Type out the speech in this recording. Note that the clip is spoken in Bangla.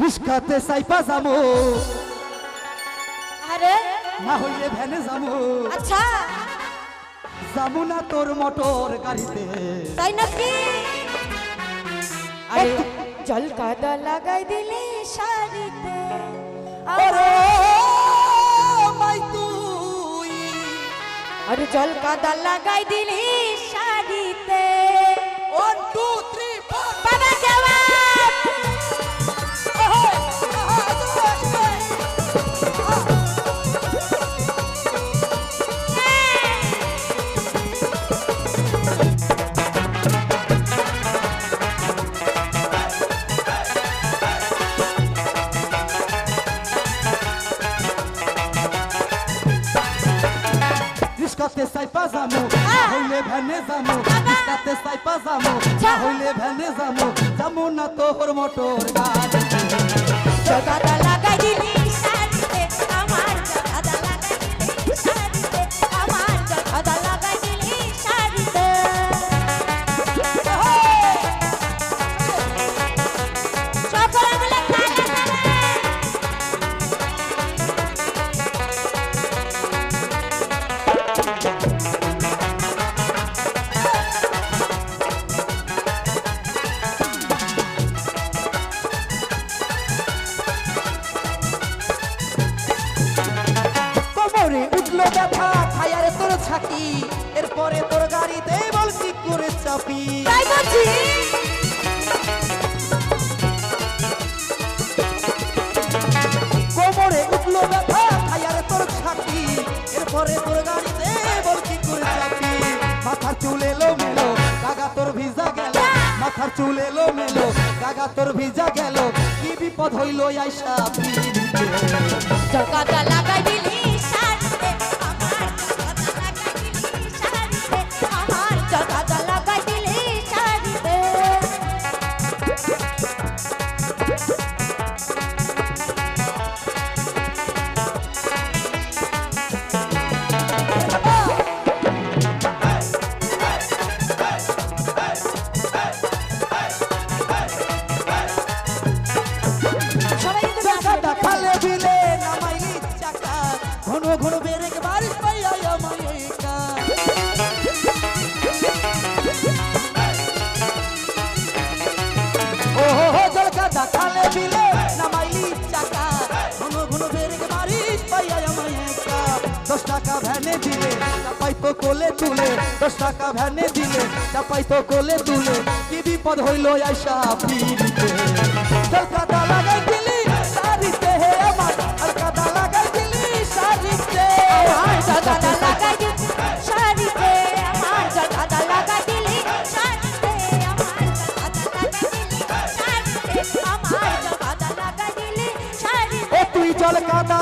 রিস্কাতে সাইপা যামু আরে না হইলে ভ্যানে যামু আচ্ছা যামু না তোর মোটর গাড়িতে তাই নাকি আরে জল কাদা লাগাই দিলে শাড়িতে আরে মাই তুই আরে জল কাদা লাগাই দিলে শাড়িতে 1 2 3 4 বাবা জবাব রিস্কাতে সাইপা যামু হইলে ভ্যানে যামু রিস্কাতে সাইপা যামু হইলে ভ্যানে যামু যামু না তোর মোটর গাড়িতে জল কাদা লাগাই দিলে শাড়িতে আমার জল কাদা লাগাই দিলে শাড়িতে আমার জল কাদা লাগাই দিলে শাড়িতে সকলে মিলে গাইতে যাবে কোমরে উঠলো ব্যথা ছায়ারে তোর ছাকি এরপরে তোর গাড়িতে বল কি করে চাপি তাই বলছি কোমরে উঠলো ব্যথা ছায়ারে তোর ছাকি এরপরে তোর গাড়িতে বল কি করে চাপি মাথার চুল এলো মেলো গাগা তোর ভিজা গেল মাথার চুল এলো মেলো গাগা তোর ভিজা গেল কি বিপদ হইল আইসা পিড়িতে জল কাদা লাগাই দিলে শাড়িতে আমার জল কাদা লাগাই দিলে শাড়িতে আমার জল কাদা লাগাই দিলে শাড়িতে সবাই কিন্তু চাকাটা খালে বিলে নামাইলি চাকা ঘন ঘন বেরেক বারিশ পাইয়া আমায় একা ও হো হো জলকাটা খালে বিলে নামাইলি চাকা ঘন ঘন বেরেক বারিশ পাইয়া আমায় একা 10 টাকা ভ্যানে দিলে চাপাই তো কোলে তুলে 10 টাকা ভ্যানে দিলে চাপাই তো কোলে তুলে কি বিপদ হইল আইসা পিড়িতে জলকাটা লাগাই দিলি শাড়িতে হে আমার জলকাটা লাগাই দিলি শাড়িতে আমার জল কাদা লাগাই দিলে শাড়িতে আমার জল কাদা লাগাই দিলে শাড়িতে আমার জল কাদা লাগাই দিলে শাড়িতে আমার জল কাদা লাগাই দিলে শাড়িতে ও তুই জলকাটা